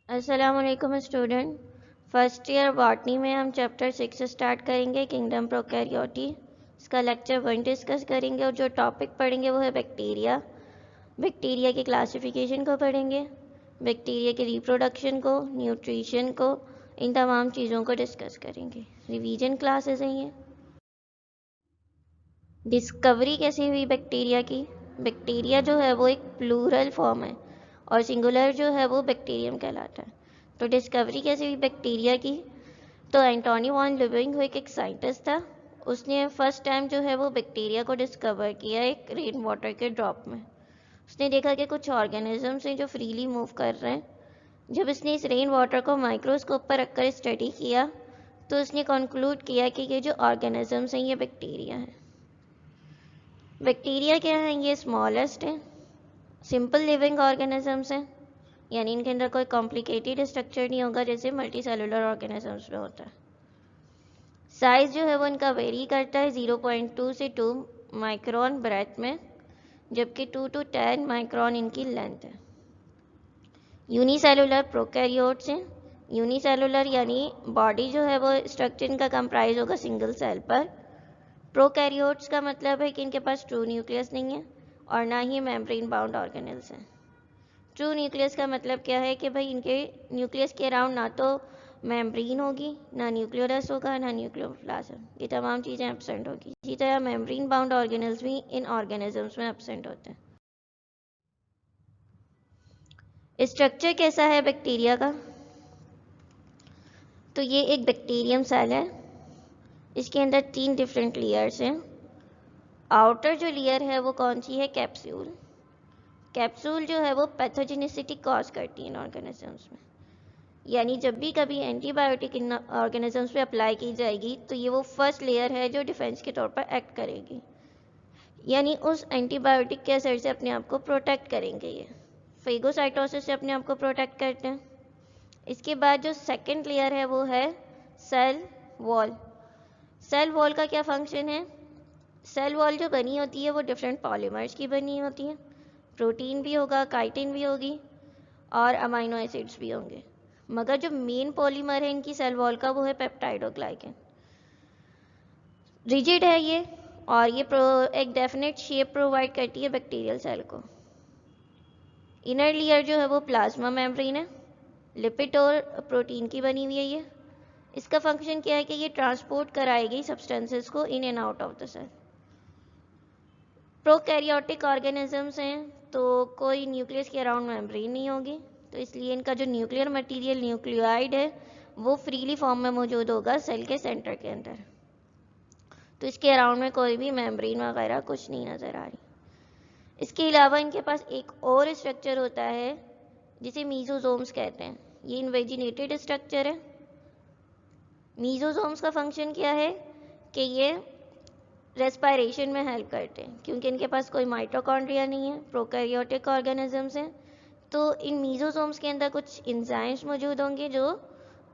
अस्सलामुअलैकुम student. First year botany में हम चैप्टर 6 स्टार्ट करेंगे, किंगडम प्रोकैरियोटी। इसका लेक्चर 1 डिस्कस करेंगे और जो टॉपिक पढ़ेंगे वो है बैक्टीरिया। बैक्टीरिया की क्लासिफिकेशन को पढ़ेंगे, बैक्टीरिया के रिप्रोडक्शन को, न्यूट्रिशन को, इन तमाम चीज़ों को डिस्कस करेंगे। रिवीजन क्लासेस हैं ये। डिस्कवरी कैसे हुई बैक्टीरिया की? बैक्टीरिया जो है वो एक प्लूरल फॉर्म है और सिंगुलर जो है वो बैक्टीरियम कहलाता है। तो डिस्कवरी कैसे हुई बैक्टीरिया की? तो एंटोनी वॉन ल्यूवेंहोइक एक साइंटिस्ट था। उसने फर्स्ट टाइम जो है वो बैक्टीरिया को डिस्कवर किया एक रेन वाटर के ड्रॉप में। उसने देखा कि कुछ ऑर्गेनिजम्स हैं जो फ्रीली मूव कर रहे हैं। जब उसने इस रेन वाटर को माइक्रोस्कोप पर रखकर स्टडी किया तो उसने कंक्लूड किया कि ये जो ऑर्गेनिजम्स हैं ये बैक्टीरिया हैं। बैक्टीरिया क्या है? ये स्मॉलेस्ट हैं, सिंपल लिविंग ऑर्गेनिजम्स हैं, यानी इनके अंदर कोई कॉम्प्लिकेटेड स्ट्रक्चर नहीं होगा जैसे मल्टी सेलुलर ऑर्गेनिजम्स में होता है। साइज जो है वो इनका वेरी करता है 0.2 से 2 माइक्रोन ब्रेथ में, जबकि 2 to 10 माइक्रोन इनकी लेंथ है। यूनिसेलुलर प्रोकैरियोट्स हैं। यूनिसेलुलर यानी बॉडी जो है वो स्ट्रक्चर इनका कंप्राइज होगा सिंगल सेल पर। प्रोकैरियोट्स का मतलब है कि इनके पास ट्रू न्यूक्लियस नहीं है और ना ही मेम्ब्रेन बाउंड ऑर्गेनेल्स हैं। ट्रू न्यूक्लियस का मतलब क्या है कि भाई इनके न्यूक्लियस के अराउंड ना तो मेम्ब्रेन होगी, ना न्यूक्लियोलस होगा, ना न्यूक्लियोप्लाज्म, ये तमाम चीज़ें एब्सेंट होगी। इसी तरह मेम्ब्रेन बाउंड ऑर्गेनेल्स भी इन ऑर्गेनिजम्स में एब्सेंट होते हैं। स्ट्रक्चर कैसा है बैक्टीरिया का? तो ये एक बैक्टीरियम सेल है। इसके अंदर 3 डिफरेंट लेयर्स हैं। आउटर जो लेयर है वो कौन सी है? कैप्सूल। कैप्सूल जो है वो पैथोजेनिसिटी कॉज करती है इन ऑर्गेनिजम्स में, यानी जब भी कभी एंटीबायोटिक इन ऑर्गेनिजम्स पे अप्लाई की जाएगी तो ये वो फर्स्ट लेयर है जो डिफेंस के तौर पर एक्ट करेगी, यानी उस एंटीबायोटिक के असर से अपने आप को प्रोटेक्ट करेंगे। ये फेगोसाइटोसिस से अपने आप को प्रोटेक्ट करते हैं। इसके बाद जो सेकंड लेयर है वो है सेल वॉल। सेल वॉल का क्या फंक्शन है? सेल वॉल जो बनी होती है वो डिफरेंट पॉलीमर्स की बनी होती है। प्रोटीन भी होगा, काइटिन भी होगी और अमाइनो एसिड्स भी होंगे, मगर जो मेन पॉलीमर है इनकी सेल वॉल का वो है पेप्टाइड और ग्लाइकन। रिजिड है ये और ये एक डेफिनेट शेप प्रोवाइड करती है बैक्टीरियल सेल को। इनर लेयर जो है वो प्लाज्मा मेम्ब्रेन है, लिपिड और प्रोटीन की बनी हुई है ये। इसका फंक्शन क्या है कि ये ट्रांसपोर्ट कराएगी सब्सटेंसेस को in and out of the cell. Prokaryotic organisms हैं तो कोई न्यूक्लियस के अराउंड मेम्ब्रेन नहीं होगी, तो इसलिए इनका जो न्यूक्लियर मटेरियल न्यूक्लियोइड है वो फ्रीली फॉर्म में मौजूद होगा सेल के सेंटर के अंदर, तो इसके अराउंड में कोई भी मेम्ब्रेन वगैरह कुछ नहीं नज़र आ रही। इसके अलावा इनके पास एक और स्ट्रक्चर होता है जिसे मीजोजोम्स कहते हैं। ये इनवेजिनेटेड स्ट्रक्चर है। मीजोजोम्स का फंक्शन क्या है कि ये रेस्पायरेशन में हेल्प करते हैं, क्योंकि इनके पास कोई माइटोकॉन्ड्रिया नहीं है, प्रोकैरियोटिक ऑर्गेनिजम्स हैं, तो इन मीजोसोम्स के अंदर कुछ एंजाइम्स मौजूद होंगे जो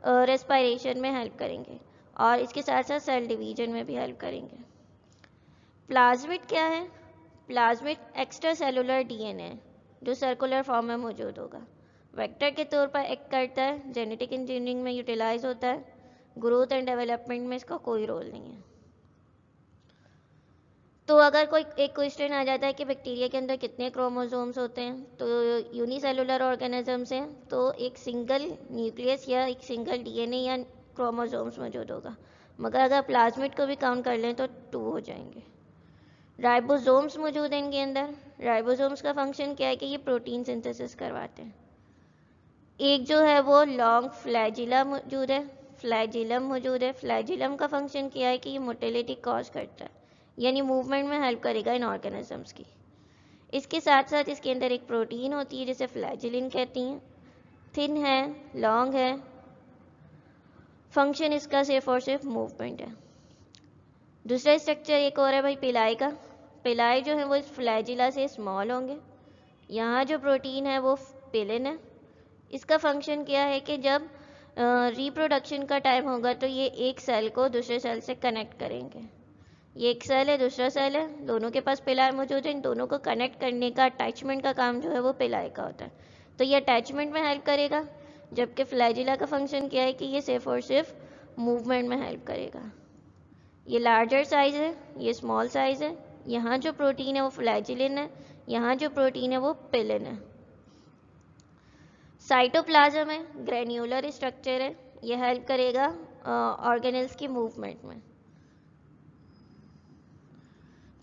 रेस्पायरेशन में हेल्प करेंगे और इसके साथ साथ सेल डिवीजन में भी हेल्प करेंगे। प्लाज्मिड क्या है? प्लाज्मिड एक्स्ट्रा सेलुलर डीएनए जो सर्कुलर फॉर्म में मौजूद होगा, वेक्टर के तौर पर एक्ट करता है, जेनेटिक इंजीनियरिंग में यूटिलाइज होता है, ग्रोथ एंड डेवलपमेंट में इसका कोई रोल नहीं है। तो अगर कोई एक क्वेश्चन आ जाता है कि बैक्टीरिया के अंदर कितने क्रोमोसोम्स होते हैं, तो यूनिसेलुलर ऑर्गेनिजम्स हैं तो एक सिंगल न्यूक्लियस या एक सिंगल डीएनए या क्रोमोसोम्स मौजूद होगा, मगर अगर प्लाज्मिड को भी काउंट कर लें तो 2 हो जाएंगे। राइबोसोम्स मौजूद हैं इनके अंदर। राइबोसोम्स का फंक्शन क्या है कि ये प्रोटीन सिंथेसिस करवाते हैं। एक जो है वो लॉन्ग फ्लैजिला मौजूद है, फ्लैजिलम मौजूद है। फ्लैजिलम का फंक्शन क्या है कि ये मोटिलिटी कॉज करता है, यानी मूवमेंट में हेल्प करेगा इन ऑर्गेनिजम्स की। इसके साथ साथ इसके अंदर एक प्रोटीन होती है जिसे फ्लैजिलिन कहती हैं, थिन है, लॉन्ग है, फंक्शन इसका सिर्फ और सिर्फ मूवमेंट है। दूसरा स्ट्रक्चर एक और है भाई पिलाई का। पिलाई जो है वो इस फ्लैजिला से स्मॉल होंगे। यहाँ जो प्रोटीन है वो पिलिन है। इसका फंक्शन क्या है कि जब रिप्रोडक्शन का टाइम होगा तो ये एक सेल को दूसरे सेल से कनेक्ट करेंगे। ये एक सेल है, दूसरा सेल है, दोनों के पास पिलाई मौजूद है, इन दोनों को कनेक्ट करने का अटैचमेंट का काम जो है वो पिलाई का होता है, तो ये अटैचमेंट में हेल्प करेगा। जबकि फ्लैजिला का फंक्शन क्या है कि ये सिर्फ और सिर्फ मूवमेंट में हेल्प करेगा। ये लार्जर साइज है, ये स्मॉल साइज है। यहाँ जो प्रोटीन है वो फ्लैजिलिन है, यहाँ जो प्रोटीन है वो पिलिन है। साइटोप्लाज्म है, ग्रेन्यूलर स्ट्रक्चर है, ये हेल्प करेगा ऑर्गेनेल्स की मूवमेंट में।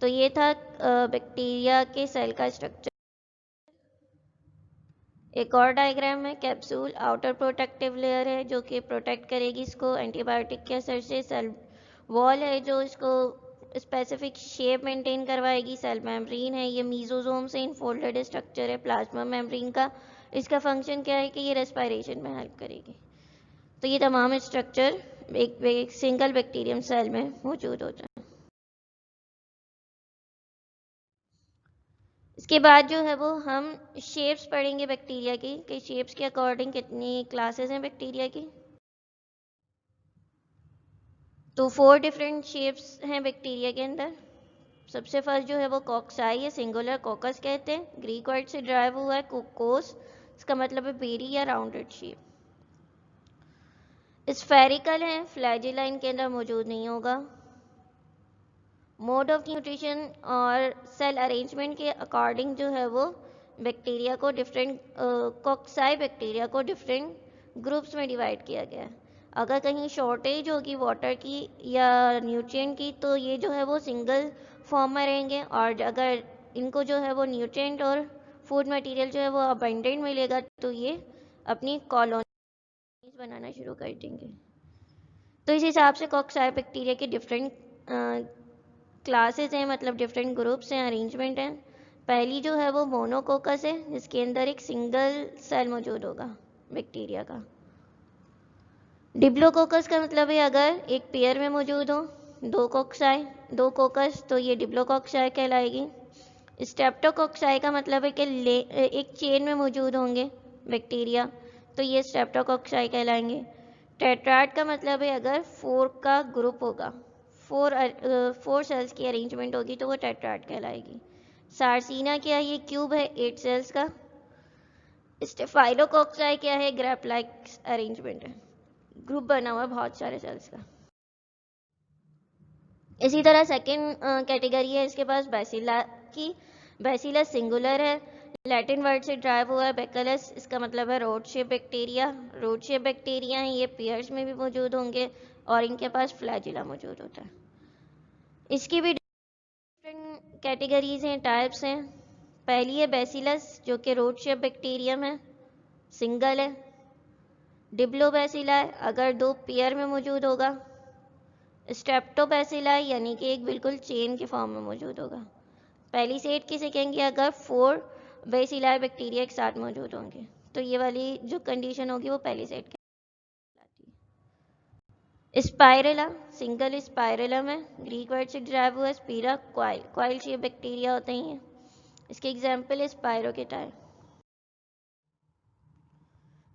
तो ये था बैक्टीरिया के सेल का स्ट्रक्चर। एक और डायग्राम है, कैप्सूल आउटर प्रोटेक्टिव लेयर है जो कि प्रोटेक्ट करेगी इसको एंटीबायोटिक के असर से। सेल वॉल है जो इसको स्पेसिफिक शेप मेंटेन करवाएगी। सेल मेम्ब्रेन है, ये मीजोजोम से इनफोल्डेड स्ट्रक्चर है प्लाज्मा मेम्ब्रेन का। इसका फंक्शन क्या है कि ये रेस्पिरेशन में हेल्प करेगी। तो ये तमाम स्ट्रक्चर एक सिंगल बैक्टीरियम सेल में मौजूद होता है। इसके बाद जो है वो हम शेप्स पढ़ेंगे बैक्टीरिया की, कि शेप्स के अकॉर्डिंग कितनी क्लासेस हैं बैक्टीरिया की। तो 4 डिफरेंट शेप्स हैं बैक्टीरिया के अंदर। सबसे फर्स्ट जो है वो कॉक्साई है, सिंगुलर कोकस कहते हैं, ग्रीक वर्ड से ड्राइव हुआ है। कोकोस इसका मतलब है बेरी या राउंडेड शेप। स्फेरिकल है, फ्लैजिला इनके अंदर मौजूद नहीं होगा। मोड ऑफ न्यूट्रिशन और सेल अरेंजमेंट के अकॉर्डिंग जो है वो बैक्टीरिया को डिफरेंट कॉक्साई बैक्टीरिया को डिफरेंट ग्रुप्स में डिवाइड किया गया है। अगर कहीं शॉर्टेज होगी वाटर की या न्यूट्रिएंट की तो ये जो है वो सिंगल फॉर्म में रहेंगे, और अगर इनको जो है वो न्यूट्रिएंट और फूड मटेरियल जो है वो अबंडेंट मिलेगा तो ये अपनी कॉलोनीज बनाना शुरू कर देंगे। तो इस हिसाब से कॉक्साई बैक्टीरिया के डिफरेंट क्लासेस हैं, मतलब डिफरेंट ग्रुप्स हैं, अरेंजमेंट हैं। पहली जो है वो मोनोकोकस है जिसके अंदर एक सिंगल सेल मौजूद होगा बैक्टीरिया का। डिप्लोकोकस का मतलब है अगर एक पेयर में मौजूद हो दो कोकस तो ये डिप्लोकोक्साई कहलाएगी। स्ट्रेप्टोकोक्साई का मतलब है कि एक चेन में मौजूद होंगे बैक्टीरिया तो ये स्ट्रेप्टोकोक्साई कहलाएंगे। टेट्राड का मतलब है अगर 4 का ग्रुप होगा, 4 सेल्स की अरेंजमेंट होगी तो वो टेट्राड कहलाएगी। सार्सिना क्या है, ये क्यूब है 8 सेल्स का। स्टेफाइलोकोक्साई क्या है, ग्रेप लाइक अरेंजमेंट है, ग्रुप बना हुआ है बहुत सारे सेल्स का। इसी तरह सेकंड कैटेगरी है इसके पास बैसिला की। बैसिलस सिंगुलर है, लैटिन वर्ड से ड्राइव हुआ है। बैकलस इसका मतलब है rod shape bacteria. Rod shape bacteria हैं, ये पेयर्स में भी मौजूद होंगे और इनके पास फ्लैजिला मौजूद होता है। इसकी भी डिफरेंट कैटेगरीज हैं, टाइप्स हैं। पहली है बैसिलस जो कि रोड शेप बैक्टीरियम है, सिंगल है। डिप्लोबैसिला है अगर 2 पेयर में मौजूद होगा। स्ट्रेप्टोबैसिला यानी कि एक बिल्कुल चेन के फॉर्म में मौजूद होगा। पहली सेट किसे कहेंगे अगर 4 बैसिलार बैक्टीरिया एक साथ मौजूद होंगे, तो ये वाली जो कंडीशन होगी वो पहली सेट कहलाती है। स्पाइरेला सिंगल स्पाइरेलम है, ग्रीक वर्ड से ड्राइव हुआ स्पीरा, क्वाइल शेप बैक्टीरिया होते हैं। इसके एग्जाम्पल है स्पाइरोकेटाई।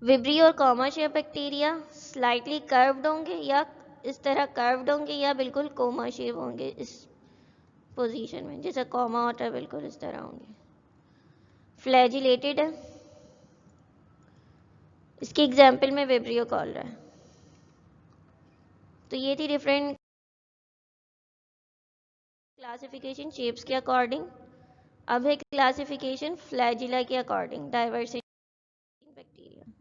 विब्री और comma shape bacteria slightly curved होंगे या इस तरह कर्व्ड होंगे या बिल्कुल कोमा शेप होंगे, इस पोजीशन में जैसे कॉमा होता है बिल्कुल इस तरह होंगे। फ्लैजिलेटेड है, इसके एग्जाम्पल में विब्रियो कॉलरा है। तो ये थी डिफरेंट क्लासिफिकेशन शेप्स के अकॉर्डिंग। अब है क्लासिफिकेशन फ्लैजिला के अकॉर्डिंग, डाइवर्सिटी बैक्टीरिया।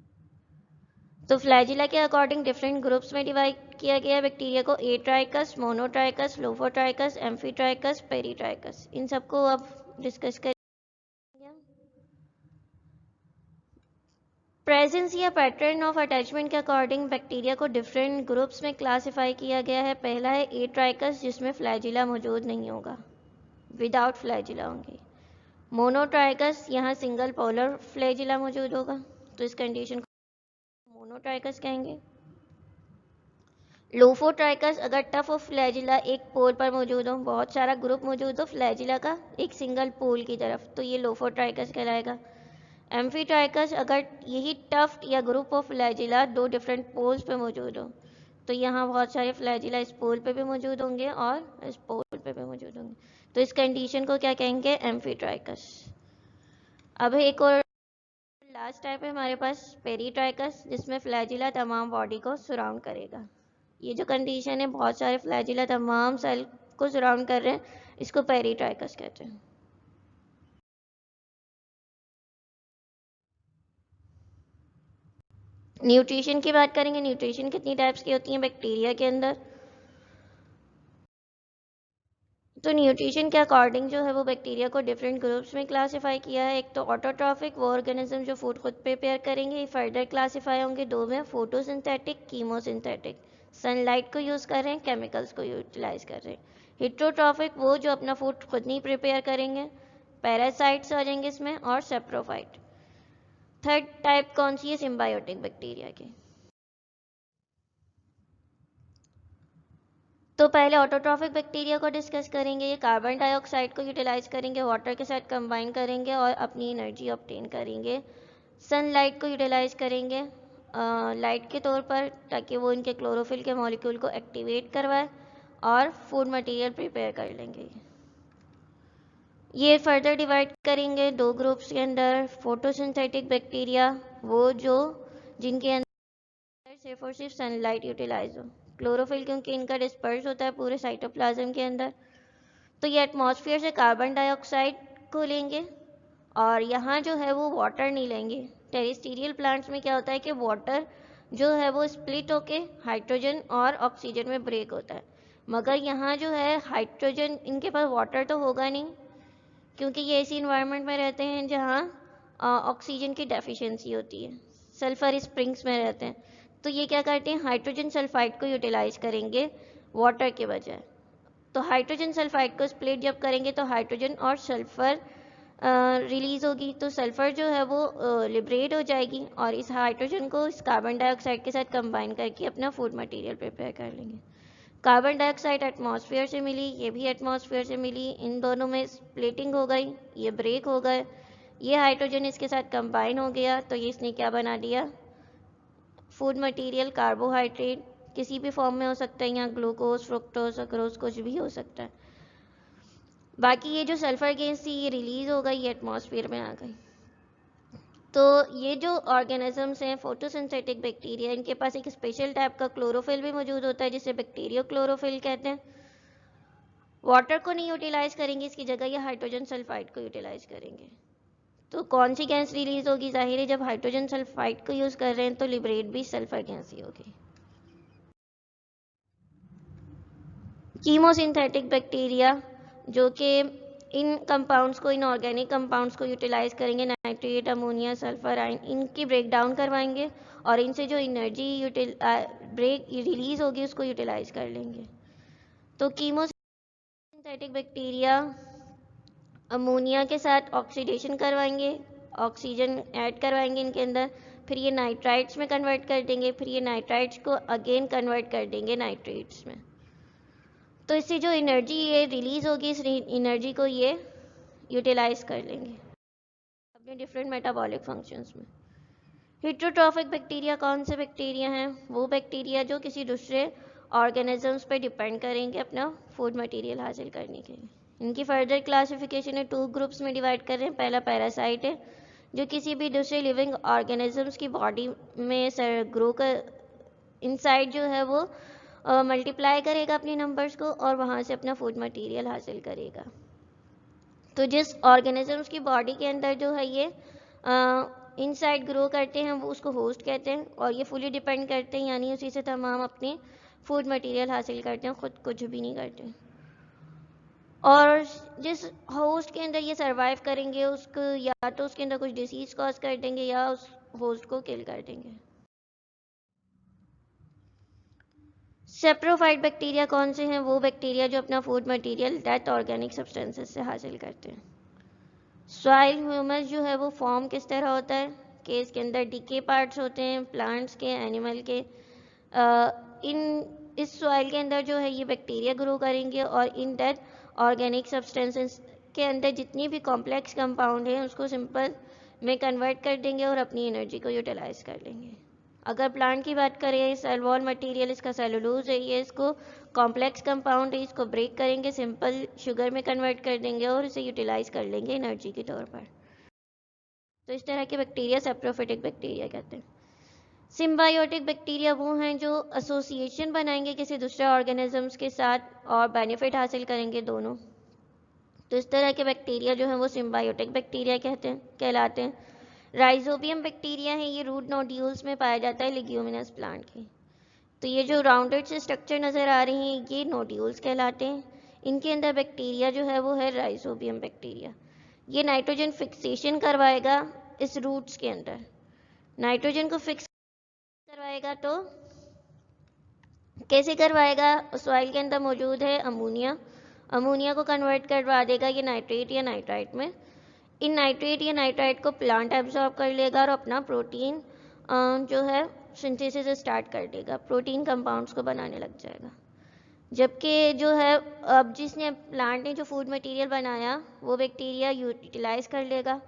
तो फ्लैजिला के अकॉर्डिंग डिफरेंट ग्रुप्स में डिवाइड किया गया है बैक्टीरिया को, atrichous, monotrichous, lophotrichous, amphitrichous, peritrichous. इन सबको अब डिस्कस करेंगे। प्रेजेंस या पैटर्न ऑफ अटैचमेंट के अकॉर्डिंग बैक्टीरिया को डिफरेंट ग्रुप्स में क्लासिफाई किया गया है। पहला है एट्राइकस जिसमें फ्लैजिला मौजूद नहीं होगा, विदाउट फ्लैजिला होंगे। मोनोट्राइकस यहाँ सिंगल पोलर फ्लैजिला मौजूद होगा, तो इस कंडीशन को मोनोट्राइकस कहेंगे। लोफोट्राइकस अगर टफ ऑफ फ्लैजिला एक पोल पर मौजूद हो, बहुत सारा ग्रुप मौजूद हो फ्लैजिला का एक सिंगल पोल की तरफ, तो ये लोफोट्राइकस कहलाएगा। एम्फीट्राइकस अगर यही टफ्ट या group of flagella 2 different poles पे मौजूद हो, तो यहाँ बहुत सारे फ्लैजिला इस पोल पे भी मौजूद होंगे और इस पोल पे भी मौजूद होंगे, तो इस कंडीशन को क्या कहेंगे, एम्फीट्राइकस। अब एक और लास्ट टाइप है हमारे पास पेरिट्राइकस, जिसमें फ्लैजिला तमाम बॉडी को सराउंड करेगा। ये जो कंडीशन है, बहुत सारे फ्लैजिला तमाम सेल को सराउंड कर रहे हैं, इसको पेरिट्राइकस कहते हैं। न्यूट्रिशन की बात करेंगे। न्यूट्रिशन कितनी टाइप्स की होती हैं बैक्टीरिया के अंदर? तो न्यूट्रिशन के अकॉर्डिंग जो है वो बैक्टीरिया को डिफरेंट ग्रुप्स में क्लासीफाई किया है। एक तो ऑटोट्रॉफिक, वो ऑर्गेनिज्म जो फूड खुद प्रिपेयर करेंगे। फर्दर क्लासीफाई होंगे दो में, फोटोसिंथेटिक, कीमोसिंथेटिक। सनलाइट को यूज़ कर रहे हैं, केमिकल्स को यूटिलाइज कर रहे हैं। हिट्रोट्रॉफिक, वो जो अपना फूड खुद नहीं प्रिपेयर करेंगे। पैरासाइट्स आ जाएंगे इसमें, और सेप्रोफाइट। थर्ड टाइप कौन सी है? सिम्बायोटिक बैक्टीरिया की। तो पहले ऑटोट्रॉफिक बैक्टीरिया को डिस्कस करेंगे। ये कार्बन डाइऑक्साइड को यूटिलाइज करेंगे, वाटर के साथ कंबाइन करेंगे और अपनी एनर्जी ऑब्टेन करेंगे। सनलाइट को यूटिलाइज करेंगे लाइट के तौर पर, ताकि वो इनके क्लोरोफिल के मॉलिक्यूल को एक्टिवेट करवाए और फूड मटेरियल प्रिपेयर कर लेंगे। ये फर्दर डिवाइड करेंगे दो ग्रुप्स के अंदर। फोटोसिंथेटिक बैक्टीरिया, वो जो जिनके अंदर सिर्फ और सिर्फ सनलाइट यूटिलाइज हो। क्लोरोफिल क्योंकि इनका डिस्पर्स होता है पूरे साइटोप्लाज्म के अंदर, तो ये एटमॉस्फेयर से कार्बन डाइऑक्साइड को लेंगे और यहाँ जो है वो वाटर नहीं लेंगे। टेरेस्टेरियल प्लांट्स में क्या होता है कि वाटर जो है वो स्प्लिट होके हाइड्रोजन और ऑक्सीजन में ब्रेक होता है, मगर यहाँ जो है हाइड्रोजन, इनके पास वाटर तो होगा नहीं, क्योंकि ये ऐसी इन्वायरमेंट में रहते हैं जहाँ ऑक्सीजन की डेफिशिएंसी होती है। सल्फर स्प्रिंग्स में रहते हैं, तो ये क्या करते हैं, हाइड्रोजन सल्फाइड को यूटिलाइज करेंगे वाटर के बजाय। तो हाइड्रोजन सल्फाइड को स्प्लिट जब करेंगे तो हाइड्रोजन और सल्फर रिलीज होगी, तो सल्फर जो है वो लिबरेट हो जाएगी और इस हाइड्रोजन को इस कार्बन डाइऑक्साइड के साथ कंबाइन करके अपना फूड मटेरियल प्रिपेयर कर लेंगे। कार्बन डाइऑक्साइड एटमॉस्फेयर से मिली, ये भी एटमॉस्फेयर से मिली, इन दोनों में स्प्लिटिंग हो गई, ये ब्रेक हो गए, ये हाइड्रोजन इसके साथ कंबाइन हो गया, तो ये इसने क्या बना दिया, फूड मटेरियल। कार्बोहाइड्रेट किसी भी फॉर्म में हो सकता है, यहाँ ग्लूकोज, फ्रुक्टोज, सक्रोज कुछ भी हो सकता है। बाकी ये जो सल्फर गैस थी ये रिलीज हो गई, ये एटमॉस्फेयर में आ गई। तो ये जो ऑर्गेनिजम्स हैं फोटोसिंथेटिक बैक्टीरिया, इनके पास एक स्पेशल टाइप का क्लोरोफिल भी मौजूद होता है जिसे बैक्टीरियो क्लोरोफिल कहते हैं। वाटर को नहीं यूटिलाइज करेंगे, इसकी जगह ये हाइड्रोजन सल्फाइड को यूटिलाइज करेंगे। तो कौन सी गैस रिलीज होगी? जाहिर है जब हाइड्रोजन सल्फाइड को यूज कर रहे हैं तो लिबरेट भी सल्फर गैस ही होगी। कीमोसिंथेटिक बैक्टीरिया जो कि इन कंपाउंड्स को, इन ऑर्गेनिक कंपाउंड्स को यूटिलाइज करेंगे, नाइट्रेट, अमोनिया, सल्फर, आयन, इनकी ब्रेक डाउन करवाएंगे और इनसे जो एनर्जी ब्रेक रिलीज होगी उसको यूटिलाइज कर लेंगे। तो कीमोसिंथेटिक बैक्टीरिया अमोनिया के साथ ऑक्सीडेशन करवाएंगे, ऑक्सीजन ऐड करवाएंगे इनके अंदर, फिर ये नाइट्राइट्स में कन्वर्ट कर देंगे, फिर ये नाइट्राइट्स को अगेन कन्वर्ट कर देंगे नाइट्रेट्स में। तो इससे जो एनर्जी ये रिलीज होगी, इस एनर्जी को ये यूटिलाइज कर लेंगे अपने डिफरेंट मेटाबॉलिक फंक्शंस में। हिट्रोट्रॉफिक बैक्टीरिया कौन से बैक्टीरिया हैं? वो बैक्टीरिया जो किसी दूसरे ऑर्गेनिजम्स पे डिपेंड करेंगे अपना फूड मटेरियल हासिल करने के लिए। इनकी फर्दर क्लासिफिकेशन है, टू ग्रुप्स में डिवाइड कर रहे हैं। पहला पैरासाइट है, जो किसी भी दूसरे लिविंग ऑर्गेनिजम्स की बॉडी में ग्रो कर इनसाइड जो है वो मल्टीप्लाई करेगा अपने नंबर्स को और वहाँ से अपना फूड मटेरियल हासिल करेगा। तो जिस ऑर्गेनिजम्स की बॉडी के अंदर जो है ये इनसाइड ग्रो करते हैं वो उसको होस्ट कहते हैं, और ये फुली डिपेंड करते हैं, यानी उसी से तमाम अपने फूड मटेरियल हासिल करते हैं, खुद कुछ भी नहीं करते। और जिस होस्ट के अंदर ये सरवाइव करेंगे उसको या तो उसके अंदर कुछ डिसीज कॉज कर देंगे या उस होस्ट को किल कर देंगे। सेप्रोफाइट बैक्टीरिया कौन से हैं? वो बैक्टीरिया जो अपना food material death organic substances से हासिल करते हैं। सॉइल ह्यूमस जो है वो फॉर्म किस तरह होता है कि इसके अंदर डीके पार्ट्स होते हैं, प्लांट्स के, एनिमल के। इन इस सॉइल के अंदर जो है ये बैक्टीरिया ग्रो करेंगे और इन डेथ ऑर्गेनिक सब्सटेंसेस के अंदर जितनी भी कॉम्प्लेक्स कंपाउंड हैं उसको सिंपल में कन्वर्ट कर देंगे और अपनी एनर्जी को यूटिलाइज कर लेंगे। अगर प्लांट की बात करें, सेल वॉल मटेरियल इसका सेलुलोज है, ये इसको कॉम्प्लेक्स कंपाउंड है, इसको ब्रेक करेंगे, सिंपल शुगर में कन्वर्ट कर देंगे और इसे यूटिलाइज कर लेंगे एनर्जी के तौर पर। तो इस तरह के बैक्टीरिया सेप्रोफिटिक बैक्टीरिया कहते हैं। सिम्बायोटिक बैक्टीरिया वो हैं जो एसोसिएशन बनाएंगे किसी दूसरे ऑर्गेनिजम्स के साथ और बेनिफिट हासिल करेंगे दोनों। तो इस तरह के बैक्टीरिया जो हैं वो सिम्बायोटिक बैक्टीरिया कहलाते हैं। राइजोबियम बैक्टीरिया है, ये रूट नोड्यूल्स में पाया जाता है लिग्यूमिनस प्लांट के। तो ये जो राउंडेड से स्ट्रक्चर नज़र आ रही हैं ये नोड्यूल्स कहलाते हैं। इनके अंदर बैक्टीरिया जो है वो है राइजोबियम बैक्टीरिया। ये नाइट्रोजन फिक्सेशन करवाएगा इस रूट्स के अंदर। नाइट्रोजन को फिक्स करवाएगा तो कैसे करवाएगा? सॉइल के अंदर मौजूद है अमोनिया, अमोनिया को कन्वर्ट करवा देगा ये नाइट्रेट या नाइट्राइट में। इन नाइट्रेट या नाइट्राइट को प्लांट एब्जॉर्ब कर लेगा और अपना प्रोटीन जो है सिंथेसिस स्टार्ट कर देगा, प्रोटीन कंपाउंड्स को बनाने लग जाएगा। जबकि जो है अब जिसने प्लांट ने जो फूड मटेरियल बनाया वो बैक्टीरिया यूटिलाइज कर लेगा।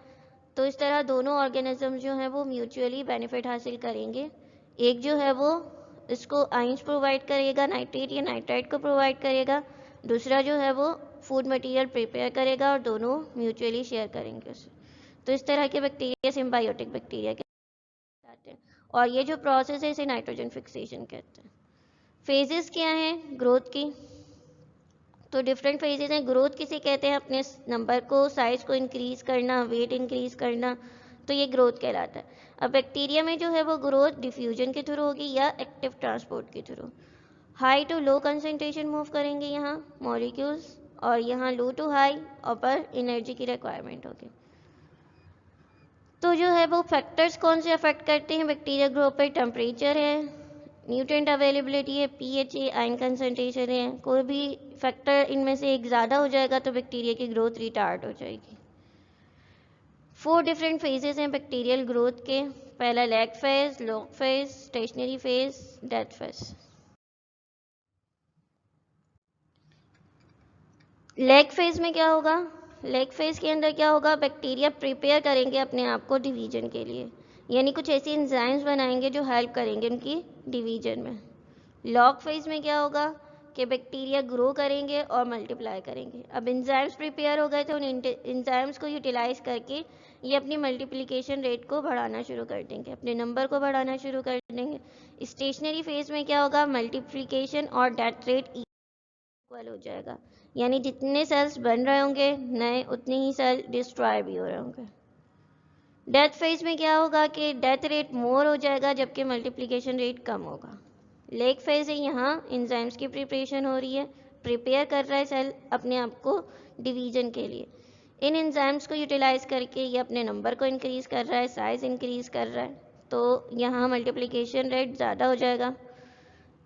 तो इस तरह दोनों ऑर्गेनिज्म जो हैं वो म्यूचुअली बेनिफिट हासिल करेंगे। एक जो है वो इसको आइंस प्रोवाइड करेगा, नाइट्रेट या नाइट्राइट को प्रोवाइड करेगा, दूसरा जो है वो फूड मटेरियल प्रिपेयर करेगा और दोनों म्यूचुअली शेयर करेंगे उसे। तो इस तरह के बैक्टीरिया सिम्बायोटिक बैक्टीरिया कहते हैं। और ये जो प्रोसेस है इसे नाइट्रोजन फिक्सेशन कहते हैं। फेजेस क्या हैं ग्रोथ की? तो डिफरेंट फेजेस हैं। ग्रोथ किसे कहते हैं? अपने नंबर को, साइज को इंक्रीज करना, वेट इंक्रीज करना, तो ये ग्रोथ कहलाता है। अब बैक्टीरिया में जो है वो ग्रोथ डिफ्यूजन के थ्रू होगी या एक्टिव ट्रांसपोर्ट के through. High to low concentration move करेंगे यहाँ मॉलिक्यूल्स, और यहाँ लो टू हाई और पर एनर्जी की रिक्वायरमेंट होगी। तो जो है वो फैक्टर्स कौन से अफेक्ट करते हैं बैक्टीरिया ग्रोथ पर? टेम्परेचर है, न्यूट्रिएंट अवेलेबिलिटी है, पीएच है, आयन कंसंट्रेशन है। कोई भी फैक्टर इनमें से एक ज़्यादा हो जाएगा तो बैक्टीरिया की ग्रोथ रिटार्ड हो जाएगी। 4 डिफरेंट फेजेस हैं बैक्टीरियल ग्रोथ के। पहला lag phase, log phase, stationary phase, death phase. Lag phase में क्या होगा? लैग फेज के अंदर क्या होगा? बैक्टीरिया प्रिपेयर करेंगे अपने आप को डिवीजन के लिए, यानी कुछ ऐसी एंजाइम्स बनाएंगे जो हेल्प करेंगे उनकी डिवीजन में। लॉग फेज में क्या होगा कि बैक्टीरिया ग्रो करेंगे और मल्टीप्लाई करेंगे। अब एंजाइम्स प्रिपेयर हो गए थे, उन एंजाइम्स को यूटिलाइज करके ये अपनी मल्टीप्लिकेशन रेट को बढ़ाना शुरू कर देंगे, अपने नंबर को बढ़ाना शुरू कर देंगे। स्टेशनरी फेज में क्या होगा? मल्टीप्लिकेशन और डेथ रेट इक्वल हो जाएगा, यानी जितने सेल्स बन रहे होंगे नए उतने ही सेल डिस्ट्रॉय भी हो रहे होंगे। डेथ फेज में क्या होगा कि डेथ रेट मोर हो जाएगा जबकि मल्टीप्लिकेशन रेट कम होगा। लेग फेज है, यहाँ एंजाइम्स की प्रिपरेशन हो रही है, प्रिपेयर कर रहा है सेल अपने आप को डिवीजन के लिए। इन एंजाइम्स को यूटिलाइज करके ये अपने नंबर को इंक्रीज कर रहा है, साइज इंक्रीज कर रहा है, तो यहाँ मल्टीप्लिकेशन रेट ज़्यादा हो जाएगा।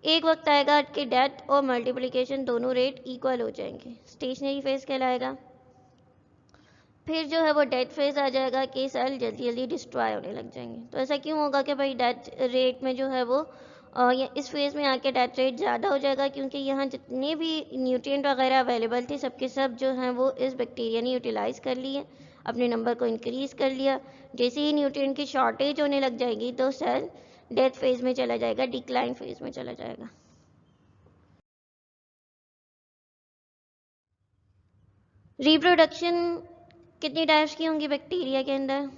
एक वक्त आएगा कि डेथ और मल्टीप्लिकेशन दोनों रेट इक्वल हो जाएंगे, स्टेशनरी फेज कहलाएगा। फिर जो है वो डेथ फेज आ जाएगा कि सेल जल्दी जल्दी डिस्ट्रॉय होने लग जाएंगे। तो ऐसा क्यों होगा कि भाई डेथ रेट में जो है वो इस फेज में आके डेथ रेट ज़्यादा हो जाएगा? क्योंकि यहाँ जितने भी न्यूट्रिएंट वगैरह अवेलेबल थे सबके सब जो हैं वो इस बैक्टीरिया ने यूटिलाइज कर लिए, अपने नंबर को इंक्रीज कर लिया। जैसे ही न्यूट्रिएंट की शॉर्टेज होने लग जाएगी तो सेल डेथ फेज में चला जाएगा, डिक्लाइन फेज में चला जाएगा। रिप्रोडक्शन कितनी टाइप्स की होंगी बैक्टीरिया के अंदर?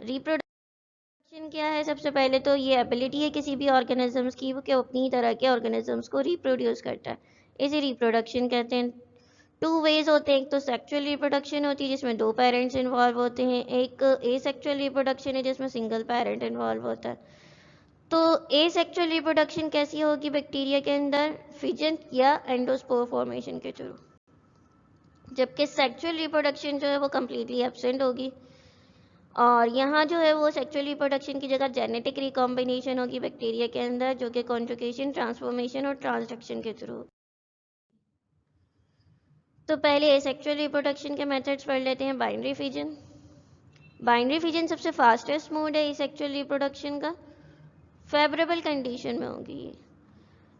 रिप्रोडक्शन क्या है? सबसे पहले तो ये एबिलिटी है किसी भी ऑर्गेनिजम्स की वो कि अपनी तरह के ऑर्गेनिजम्स को रिप्रोड्यूस करता है, इसे रिप्रोडक्शन कहते हैं। 2 वेज होते हैं, एक तो सेक्सुअल रिप्रोडक्शन होती है जिसमें 2 पेरेंट्स इन्वॉल्व होते हैं, एक एसेक्सुअल रिप्रोडक्शन है जिसमें सिंगल पेरेंट इन्वॉल्व होता है। तो एसेक्सुअल रिप्रोडक्शन कैसी होगी बैक्टीरिया के अंदर? फिजन या एंडोस्पोर फॉर्मेशन के थ्रू, जबकि सेक्सुअल रिप्रोडक्शन जो है वो कम्प्लीटली एब्सेंट होगी। और यहाँ जो है वो सेक्सुअल रिप्रोडक्शन की जगह जेनेटिक रिकॉम्बिनेशन होगी बैक्टीरिया के अंदर, जो कि कॉन्जुगेशन, ट्रांसफॉर्मेशन और ट्रांसडक्शन के थ्रू। तो पहले एसेक्सुअल रिप्रोडक्शन के मेथड्स पढ़ लेते हैं। Binary fission. बाइनरी फिजन सबसे फास्टेस्ट मोड है एसेक्सुअल रिप्रोडक्शन का, फेवरेबल कंडीशन में होगी ये।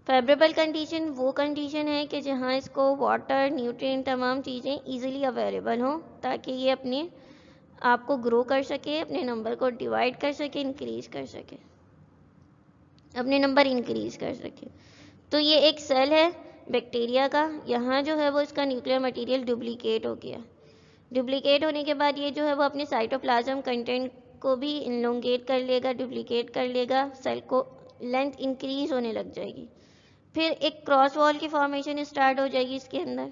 फेवरेबल कंडीशन वो कंडीशन है कि जहाँ इसको वाटर, न्यूट्रिएंट, तमाम चीज़ें इजीली अवेलेबल हों ताकि ये अपने आप को ग्रो कर सके, अपने नंबर को डिवाइड कर सके, इंक्रीज कर सके, अपने नंबर इंक्रीज कर सके। तो ये एक सेल है बैक्टीरिया का, यहाँ जो है वो इसका न्यूक्लियर मटेरियल डुप्लीकेट हो गया। डुप्लीकेट होने के बाद ये जो है वो अपने साइटोप्लाज्म कंटेंट को भी इनलोंगेट कर लेगा, डुप्लीकेट कर लेगा, सेल को लेंथ इंक्रीज होने लग जाएगी। फिर एक क्रॉस वॉल की फॉर्मेशन स्टार्ट हो जाएगी इसके अंदर,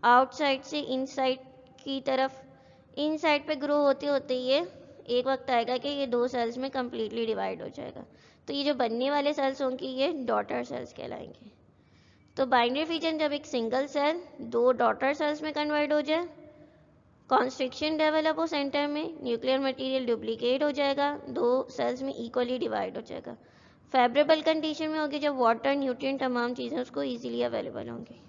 आउटसाइड से इनसाइड की तरफ। इनसाइड पे ग्रो होते होते ये एक वक्त आएगा कि ये 2 सेल्स में कम्प्लीटली डिवाइड हो जाएगा। तो ये जो बनने वाले सेल्स होंगे ये डॉटर सेल्स कहलाएंगे। तो बाइनरी फिजन जब एक सिंगल सेल 2 डॉटर सेल्स में कन्वर्ट हो जाए, कॉन्स्ट्रिक्शन डेवलप हो सेंटर में, न्यूक्लियर मटेरियल डुप्लीकेट हो जाएगा, 2 सेल्स में इक्वली डिवाइड हो जाएगा। फेवरेबल कंडीशन में होगी जब वाटर, न्यूट्रिएंट, तमाम चीज़ें उसको इजीली अवेलेबल होंगी।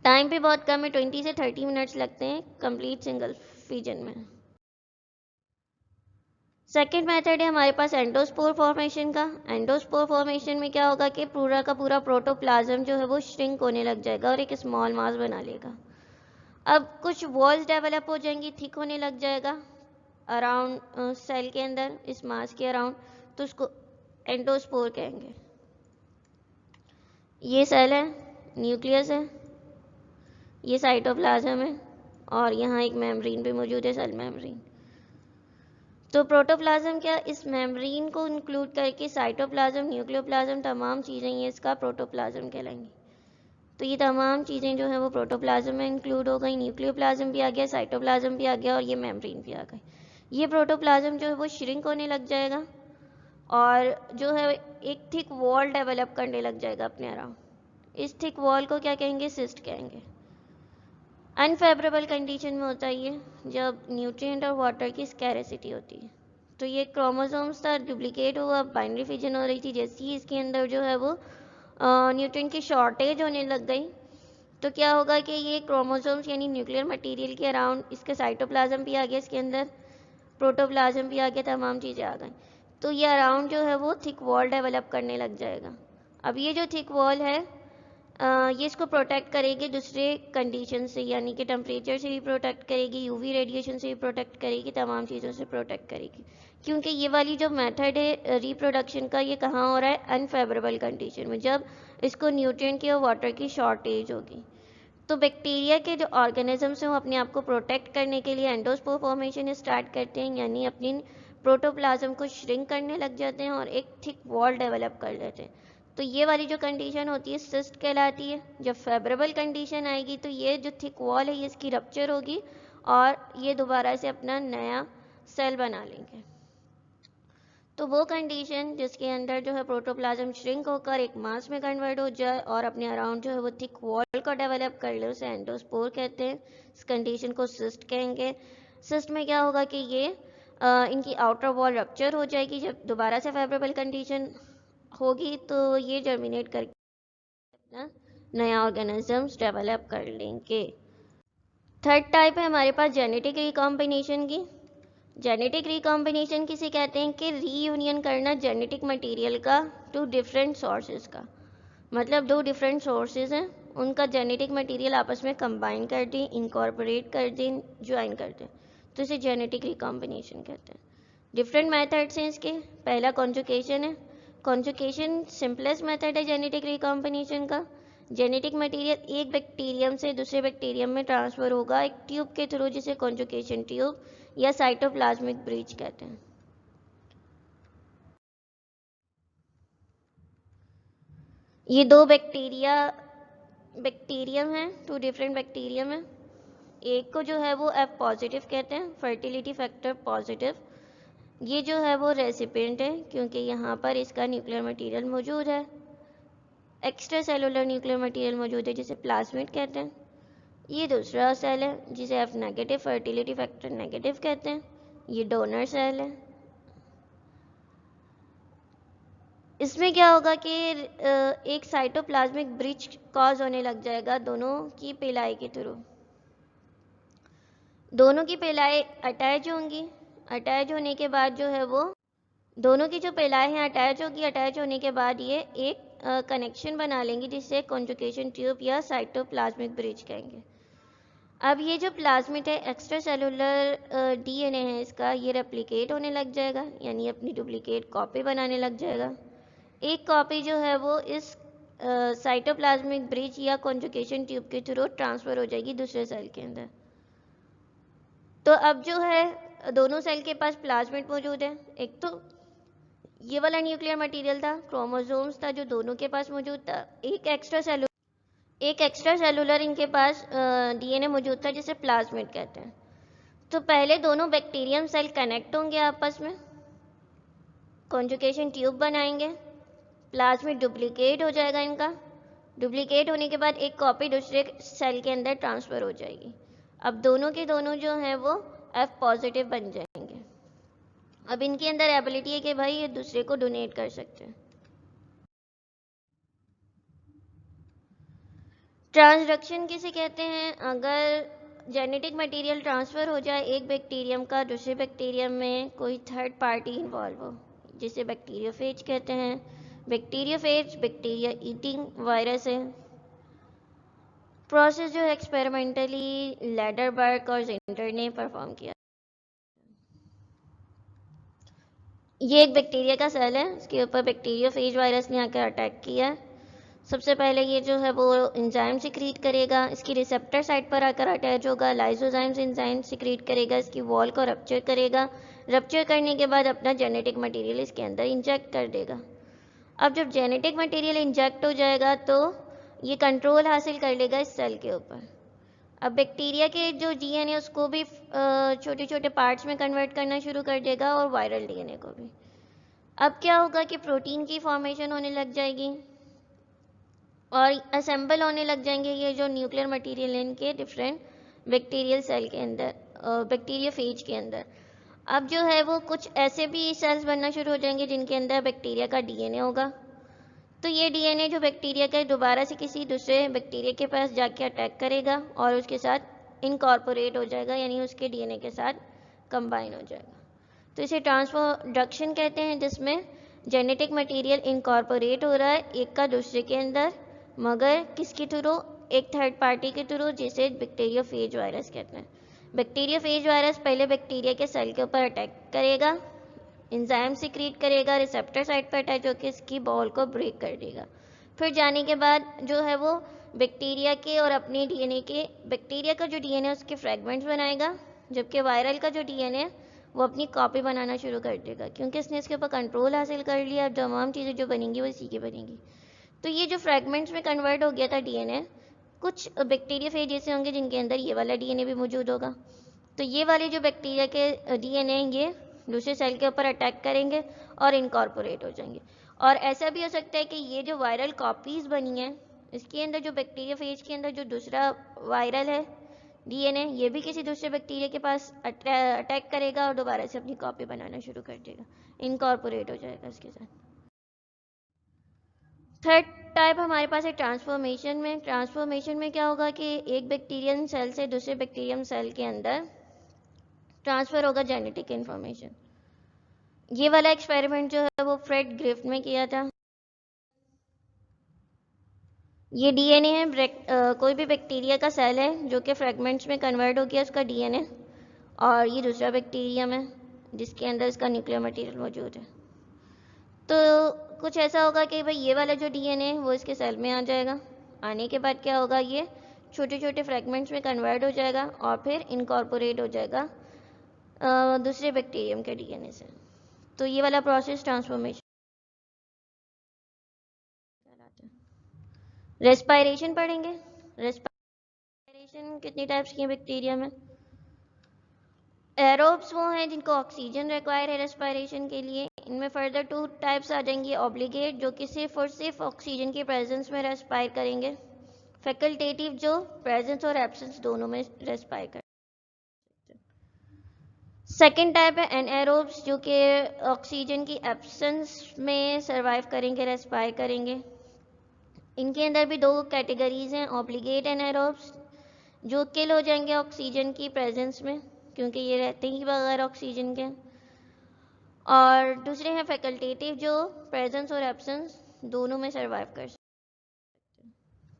टाइम भी बहुत कम है, 20 से 30 मिनट्स लगते हैं कंप्लीट सिंगल फिजन में। सेकेंड मेथड है हमारे पास एंडोस्पोर फॉर्मेशन का। एंडोस्पोर फॉर्मेशन में क्या होगा कि पूरा का पूरा प्रोटोप्लाज्म जो है वो श्रिंक होने लग जाएगा और एक स्मॉल मास बना लेगा। अब कुछ वॉल्स डेवलप हो जाएंगी, थिक होने लग जाएगा अराउंड सेल के अंदर, इस मास के अराउंड, तो उसको एंडोस्पोर कहेंगे। ये सेल है, न्यूक्लियस है, ये साइटोप्लाज्म है और यहाँ एक मेम्ब्रेन भी मौजूद है, सेल मेम्ब्रेन। तो प्रोटोप्लाज्म क्या, इस मेम्ब्रेन को इंक्लूड करके साइटोप्लाज्म, न्यूक्लियोप्लाज्म, तमाम चीज़ें ये इसका प्रोटोप्लाज्म कहलाएंगी। तो ये तमाम चीज़ें जो है वो प्रोटोप्लाज्म में इंक्लूड हो गई, न्यूक्लियोप्लाज्म भी आ गया, साइटोप्लाज्म भी आ गया और ये मेम्ब्रेन भी आ गई। ये प्रोटोप्लाज्म जो है वो श्रिंक होने लग जाएगा और जो है एक थिक वॉल डेवलप करने लग जाएगा अपने अराउंड। इस थिक वॉल को क्या कहेंगे, सिस्ट कहेंगे। अनफेवरेबल कंडीशन में होता है ये जब न्यूट्रिएंट और वाटर की स्कैरेसिटी होती है। तो ये क्रोमोसोम्स था, डुप्लीकेट हुआ, बाइनरी फिजन हो रही थी, जैसे ही इसके अंदर जो है वो न्यूट्रिएंट की शॉर्टेज होने लग गई तो क्या होगा कि ये क्रोमोसोम्स यानी न्यूक्लियर मटेरियल के अराउंड, इसके साइटोप्लाज्म भी आ गया, इसके अंदर प्रोटोप्लाज्म भी आ गया, तमाम चीज़ें आ गई। तो ये अराउंड जो है वो थिक वॉल डेवलप करने लग जाएगा। अब ये जो थिक वॉल है ये इसको प्रोटेक्ट करेगी दूसरे कंडीशन से, यानी कि टेम्परेचर से भी प्रोटेक्ट करेगी, यूवी रेडिएशन से भी प्रोटेक्ट करेगी, तमाम चीज़ों से प्रोटेक्ट करेगी। क्योंकि ये वाली जो मेथड है रिप्रोडक्शन का, ये कहाँ हो रहा है, अनफेवरेबल कंडीशन में, जब इसको न्यूट्रिएंट की और वाटर की शॉर्टेज होगी। तो बैक्टीरिया के जो ऑर्गेनिजम्स हैं वो अपने आप को प्रोटेक्ट करने के लिए एंडोस्पोर फॉर्मेशन स्टार्ट करते हैं, यानी अपनी प्रोटोप्लाज्म को श्रिंक करने लग जाते हैं और एक थिक वॉल डेवलप कर लेते हैं। तो ये वाली जो कंडीशन होती है सिस्ट कहलाती है। जब फेवरेबल कंडीशन आएगी तो ये जो थिक वॉल है ये इसकी रप्चर होगी और ये दोबारा से अपना नया सेल बना लेंगे। तो वो कंडीशन जिसके अंदर जो है प्रोटोप्लाज्म श्रिंक होकर एक मास में कन्वर्ट हो जाए और अपने अराउंड जो है वो थिक वॉल को डेवलप कर ले, उसे एंडोस्पोर कहते हैं। इस कंडीशन को सिस्ट कहेंगे। सिस्ट में क्या होगा कि ये इनकी आउटर वॉल रप्चर हो जाएगी। जब दोबारा से फेवरेबल कंडीशन होगी तो ये जर्मिनेट करके अपना नया ऑर्गेनिजम्स डेवलप कर लेंगे। थर्ड टाइप है हमारे पास जेनेटिक रिकॉम्बिनेशन की। जेनेटिक रिकॉम्बिनेशन किसे कहते हैं कि रीयूनियन करना जेनेटिक मटेरियल का टू डिफरेंट सोर्सेज का, मतलब 2 डिफरेंट सोर्सेज हैं उनका जेनेटिक मटेरियल आपस में कंबाइन कर दें, इनकॉर्पोरेट कर दें, ज्वाइन कर दें, तो इसे जेनेटिक रिकॉम्बिनेशन कहते हैं। डिफरेंट मेथड्स हैं इसके। पहला कॉन्जुगेशन है। कॉन्जुगेशन सिंपलेस्ट मेथड है जेनेटिक रिकॉम्बिनेशन का। जेनेटिक मटेरियल एक बैक्टीरियम से दूसरे बैक्टीरियम में ट्रांसफर होगा एक ट्यूब के थ्रू, जिसे कॉन्जुगेशन ट्यूब या साइटोप्लाज्मिक ब्रीच कहते हैं। ये 2 बैक्टीरियम हैं, 2 डिफरेंट बैक्टीरियम हैं। एक को जो है वो F पॉजिटिव कहते हैं, फर्टिलिटी फैक्टर पॉजिटिव। ये जो है वो रेसिपिएंट है क्योंकि यहाँ पर इसका न्यूक्लियर मटेरियल मौजूद है, एक्स्ट्रा सेलुलर न्यूक्लियर मटेरियल मौजूद है जिसे प्लाज्मिड कहते हैं। ये दूसरा सेल है जिसे F negative, fertility factor negative कहते हैं। ये डोनर सेल है। इसमें क्या होगा कि एक साइटोप्लाज्मिक ब्रिज कॉज होने लग जाएगा दोनों की पिलाई के थ्रू। दोनों की पिलाई अटैच होंगी। अटैच होने के बाद जो है वो दोनों की जो पिलाई है अटैच होगी। अटैच होने के बाद ये एक कनेक्शन बना लेंगी जिसे कॉन्जुगेशन ट्यूब या साइटोप्लाज्मिक ब्रिज कहेंगे। अब ये जो प्लाज्मिड है, एक्स्ट्रा सेलुलर डीएनए है इसका, ये रेप्लिकेट होने लग जाएगा, यानी अपनी डुप्लीकेट कॉपी बनाने लग जाएगा। एक कॉपी जो है वो इस साइटोप्लाज्मिक ब्रिज या कॉन्जुगेशन ट्यूब के थ्रू ट्रांसफ़र हो जाएगी दूसरे सेल के अंदर। तो अब जो है दोनों सेल के पास प्लाज्मिड मौजूद है। एक तो ये वाला न्यूक्लियर मटेरियल था, क्रोमोसोम्स था जो दोनों के पास मौजूद था। एक एक्स्ट्रा सेलुलर इनके पास डीएनए मौजूद था जिसे प्लाज्मिड कहते हैं। तो पहले दोनों बैक्टीरियम सेल कनेक्ट होंगे आपस में, कॉन्जुगेशन ट्यूब बनाएंगे, प्लाज्मिड डुप्लीकेट हो जाएगा इनका। डुप्लीकेट होने के बाद एक कॉपी दूसरे सेल के अंदर ट्रांसफ़र हो जाएगी। अब दोनों के दोनों जो हैं वो F पॉजिटिव बन जाएंगे। अब इनके अंदर एबिलिटी है कि भाई ये दूसरे को डोनेट कर सकते हैं। ट्रांसडक्शन किसे कहते हैं? अगर जेनेटिक मटेरियल ट्रांसफ़र हो जाए एक बैक्टीरियम का दूसरे बैक्टीरियम में, कोई थर्ड पार्टी इन्वॉल्व हो, जिसे बैक्टीरियोफेज कहते हैं। बैक्टीरियोफेज बैक्टीरिया ईटिंग वायरस है। प्रोसेस जो है एक्सपेरिमेंटली लैडरबर्ग और जिंटर ने परफॉर्म किया। ये एक बैक्टीरिया का सेल है, इसके ऊपर बैक्टीरियोफेज वायरस ने आकर अटैक किया है। सबसे पहले ये जो है वो एंजाइम सिक्रीट करेगा, इसकी रिसेप्टर साइट पर आकर अटैच होगा, लाइसोजाइम्स एंजाइम सिक्रीट करेगा, इसकी वॉल को रप्चर करेगा। रप्चर करने के बाद अपना जेनेटिक मटेरियल इसके अंदर इंजेक्ट कर देगा। अब जब जेनेटिक मटेरियल इंजेक्ट हो जाएगा तो ये कंट्रोल हासिल कर लेगा इस सेल के ऊपर। अब बैक्टीरिया के जो डीएनए उसको भी छोटे छोटे पार्ट्स में कन्वर्ट करना शुरू कर देगा और वायरल डीएनए को भी। अब क्या होगा कि प्रोटीन की फॉर्मेशन होने लग जाएगी और असेंबल होने लग जाएंगे ये जो न्यूक्लियर मटेरियल है इनके डिफरेंट बैक्टीरियल सेल के अंदर, बैक्टीरियोफेज के अंदर। अब जो है वो कुछ ऐसे भी सेल्स बनना शुरू हो जाएंगे जिनके अंदर बैक्टीरिया का डीएनए होगा। तो ये डीएनए जो बैक्टीरिया का दोबारा से किसी दूसरे बैक्टीरिया के पास जाके अटैक करेगा और उसके साथ इनकॉर्पोरेट हो जाएगा, यानी उसके डीएनए के साथ कंबाइन हो जाएगा। तो इसे ट्रांसफॉर्मेशन कहते हैं, जिसमें जेनेटिक मटेरियल इनकॉर्पोरेट हो रहा है एक का दूसरे के अंदर, मगर किसके थ्रू? एक थर्ड पार्टी के थ्रू, जिसे बैक्टीरियोफेज वायरस कहते हैं। बैक्टीरियोफेज वायरस पहले बैक्टीरिया के सेल के ऊपर अटैक करेगा, एंजाइम सिक्रीट करेगा, रिसेप्टर साइट पर अटैच होकर इसकी बॉल को ब्रेक कर देगा। फिर जाने के बाद जो है वो बैक्टीरिया के और अपने डीएनए के, बैक्टीरिया का जो डीएनए है उसके फ्रेगमेंट्स बनाएगा, जबकि वायरल का जो डीएनए है वो अपनी कॉपी बनाना शुरू कर देगा, क्योंकि इसने इसके ऊपर कंट्रोल हासिल कर लिया। अब तमाम चीज़ें जो बनेंगी वो इसी की बनेंगी। तो ये जो फ्रेगमेंट्स में कन्वर्ट हो गया था डीएनए, कुछ बैक्टीरियोफेज ऐसे होंगे जिनके अंदर ये वाला डीएनए भी मौजूद होगा। तो ये वाले जो बैक्टीरिया के डीएनए ये दूसरे सेल के ऊपर अटैक करेंगे और इनकॉर्पोरेट हो जाएंगे। और ऐसा भी हो सकता है कि ये जो वायरल कॉपीज़ बनी हैं इसके अंदर, जो बैक्टीरियोफेज के अंदर जो दूसरा वायरल है डीएनए, ये भी किसी दूसरे बैक्टीरिया के पास अटैक करेगा और दोबारा से अपनी कॉपी बनाना शुरू कर देगा, इनकॉर्पोरेट हो जाएगा इसके साथ। थर्ड टाइप हमारे पास है ट्रांसफॉर्मेशन में। ट्रांसफॉर्मेशन में क्या होगा कि एक बैक्टीरियम सेल से दूसरे बैक्टीरियम सेल के अंदर ट्रांसफ़र होगा जेनेटिक इन्फॉर्मेशन। ये वाला एक्सपेरिमेंट जो है वो फ्रेड ग्रिफ्ट में किया था। ये डीएनए है, कोई भी बैक्टीरिया का सेल है जो कि फ्रेगमेंट्स में कन्वर्ट हो गया उसका डीएनए, और ये दूसरा बैक्टीरियम है जिसके अंदर इसका न्यूक्लियर मटेरियल मौजूद है। तो कुछ ऐसा होगा कि भाई ये वाला जो डीएनए है वो इसके सेल में आ जाएगा। आने के बाद क्या होगा, ये छोटे छोटे फ्रेगमेंट्स में कन्वर्ट हो जाएगा और फिर इनकॉर्पोरेट हो जाएगा दूसरे बैक्टीरियम के डीएनए से। तो ये वाला प्रोसेस ट्रांसफॉर्मेशन कहलाता है। रेस्पायरेशन पढ़ेंगे। रेस्पायरेशन कितनी टाइप्स की बैक्टीरिया में? एरोब्स वो हैं जिनको ऑक्सीजन रिक्वायर है रेस्पायरेशन के लिए। इनमें फर्दर 2 टाइप्स आ जाएंगी। ऑब्लिगेट, जो कि सिर्फ और सिर्फ ऑक्सीजन की प्रेजेंस में रेस्पायर करेंगे। फैकल्टेटिव, जो प्रेजेंस और एब्सेंस दोनों में रेस्पायर करेंगे। सेकेंड टाइप है एनएरोब्स, जो कि ऑक्सीजन की एब्सेंस में सर्वाइव करेंगे, रेस्पायर करेंगे। इनके अंदर भी 2 कैटेगरीज हैं। ऑब्लिगेट एनएरोब्स, जो किल हो जाएंगे ऑक्सीजन की प्रेजेंस में, क्योंकि ये रहते ही बगैर ऑक्सीजन के। और दूसरे हैं फैकल्टेटिव, जो प्रेजेंस और एब्सेंस दोनों में सर्वाइव कर सकते हैं।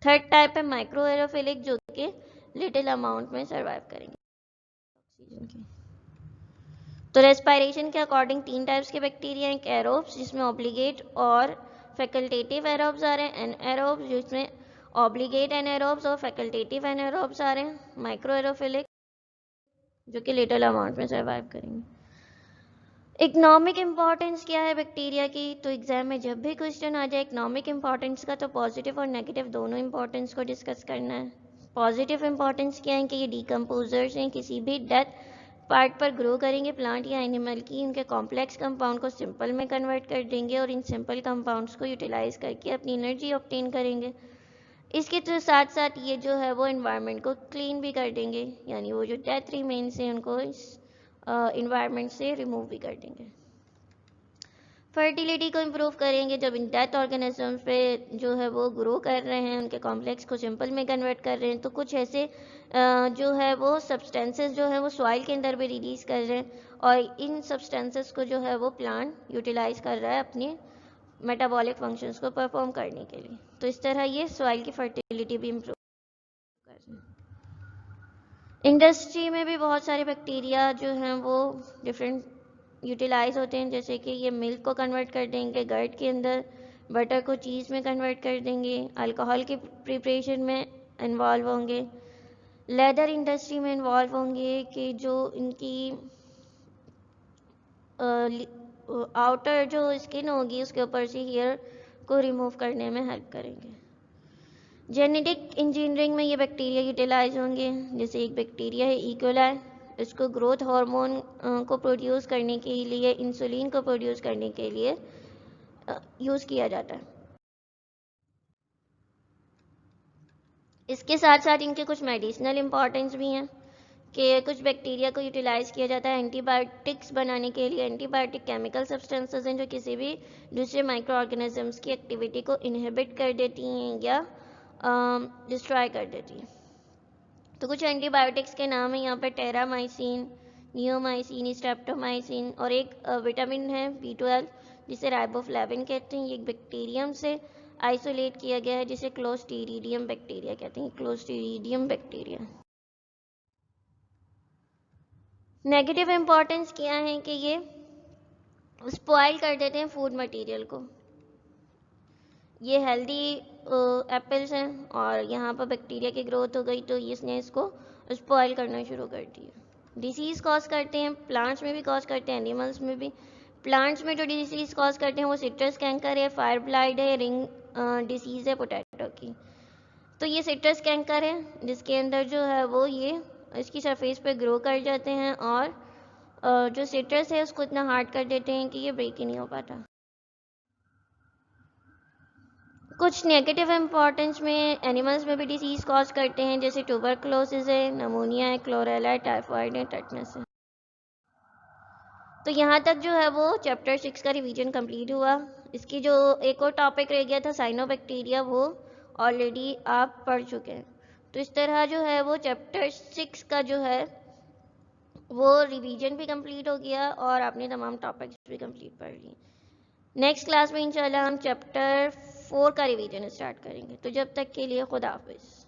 थर्ड टाइप है माइक्रो एरोफिलिक, जो कि लिटिल अमाउंट में सर्वाइव करेंगे ऑक्सीजन की। तो रेस्पायरेशन के अकॉर्डिंग 3 टाइप्स के बैक्टीरिया हैं। एरोब्स, जिसमें ऑब्लिगेट और फैकल्टेटिव एरोब्स आ रहे हैं। एनएरोब्स, जिसमें ऑब्लिगेट एनएरोब्स और फैकल्टेटिव एनएरोब्स आ रहे हैं। माइक्रो एरोफिलिक, जो कि लिटिल अमाउंट में सर्वाइव करेंगे। इकोनॉमिक इम्पॉर्टेंस क्या है बैक्टीरिया की, तो एग्जाम में जब भी क्वेश्चन आ जाए इकोनॉमिक इम्पॉर्टेंस का, तो पॉजिटिव और नेगेटिव दोनों इम्पॉर्टेंस को डिस्कस करना है। पॉजिटिव इम्पॉर्टेंस क्या है कि ये डिकम्पोजर्स हैं, किसी भी डेथ पार्ट पर ग्रो करेंगे प्लांट या एनिमल की, उनके कॉम्प्लेक्स कंपाउंड को सिंपल में कन्वर्ट कर देंगे और इन सिंपल कंपाउंड्स को यूटिलाइज करके अपनी एनर्जी ऑब्टेन करेंगे। इसके तो साथ साथ ये जो है वो इन्वायरमेंट को क्लीन भी कर देंगे, यानी वो जो डेथ रिमेन्स हैं उनको इस इन्वायरमेंट से रिमूव भी कर देंगे। फर्टिलिटी को इम्प्रूव करेंगे, जब इन डेथ ऑर्गेनिज्म पे जो है वो ग्रो कर रहे हैं, उनके कॉम्प्लेक्स को सिंपल में कन्वर्ट कर रहे हैं, तो कुछ ऐसे जो है वो सब्सटेंसेस जो है वो सॉइल के अंदर भी रिलीज़ कर रहे हैं और इन सब्सटेंसेस को जो है वो प्लांट यूटिलाइज कर रहा है अपने मेटाबॉलिक फंक्शंस को परफॉर्म करने के लिए। तो इस तरह ये सॉइल की फर्टिलिटी भी इम्प्रूव कर रहे हैं। इंडस्ट्री में भी बहुत सारे बैक्टीरिया जो हैं वो डिफरेंट यूटिलाइज होते हैं, जैसे कि ये मिल्क को कन्वर्ट कर देंगे गर्ड के अंदर, बटर को चीज़ में कन्वर्ट कर देंगे, अल्कोहल के प्रिपरेशन में इन्वॉल्व होंगे, लेदर इंडस्ट्री में इन्वॉल्व होंगे कि जो इनकी आउटर जो स्किन होगी उसके ऊपर से हेयर को रिमूव करने में हेल्प करेंगे। जेनेटिक इंजीनियरिंग में ये बैक्टीरिया यूटिलाइज होंगे, जैसे एक बैक्टीरिया है इकोलाई, इसको ग्रोथ हार्मोन को प्रोड्यूस करने के लिए, इंसुलिन को प्रोड्यूस करने के लिए यूज़ किया जाता है। इसके साथ साथ इनके कुछ मेडिसिनल इम्पॉर्टेंस भी हैं कि कुछ बैक्टीरिया को यूटिलाइज किया जाता है एंटीबायोटिक्स बनाने के लिए। एंटीबायोटिक केमिकल सब्सटेंसेस हैं जो किसी भी दूसरे माइक्रो ऑर्गेनिजम्स की एक्टिविटी को इनहिबिट कर देती हैं या डिस्ट्रॉय कर देती हैं। तो कुछ एंटीबायोटिक्स के नाम है यहाँ पर टेरामाइसिन, नियोमाइसिन, स्ट्रेप्टोमाइसिन, और एक विटामिन है B12 जिसे राइबोफ्लेविन कहते हैं। ये एक बैक्टीरियम से आइसोलेट किया गया है जिसे क्लोस्ट्रीडियम बैक्टीरिया कहते हैं, क्लोस्ट्रीडियम बैक्टीरिया। नेगेटिव इम्पॉर्टेंस क्या है कि ये स्पॉइल कर देते हैं फूड मटेरियल को। ये हेल्दी एप्पल्स हैं और यहाँ पर बैक्टीरिया की ग्रोथ हो गई तो इसने इसको स्पॉइल करना शुरू कर दिया। डिसीज़ कॉज करते हैं, प्लांट्स में भी कॉज करते हैं, एनिमल्स में भी। प्लांट्स में जो डिसीज़ कॉज करते हैं वो सिट्रस कैंकर है, फायर ब्लाइट है, रिंग डिसीज़ है पोटैटो की। तो ये सिट्रस कैंकर है जिसके अंदर जो है वो ये इसकी सरफेस पे ग्रो कर जाते हैं और जो सिट्रस है उसको इतना हार्ड कर देते हैं कि ये ब्रेक ही नहीं हो पाता। कुछ नेगेटिव इम्पॉर्टेंस में एनिमल्स में भी डिसीज़ कॉज करते हैं, जैसे ट्यूबरक्लोसिस है, नमोनिया है, क्लोरेला है, टाइफाइड है, टेटनस है। तो यहाँ तक जो है वो चैप्टर 6 का रिवीजन कंप्लीट हुआ। इसकी जो एक और टॉपिक रह गया था साइनोबैक्टीरिया, वो ऑलरेडी आप पढ़ चुके हैं। तो इस तरह जो है वो चैप्टर 6 का जो है वो रिवीजन भी कंप्लीट हो गया और आपने तमाम टॉपिक्स भी कंप्लीट पढ़ लिए। नेक्स्ट क्लास में इंशाल्लाह हम चैप्टर 4 का रिवीजन स्टार्ट करेंगे। तो जब तक के लिए खुदा हाफिज़।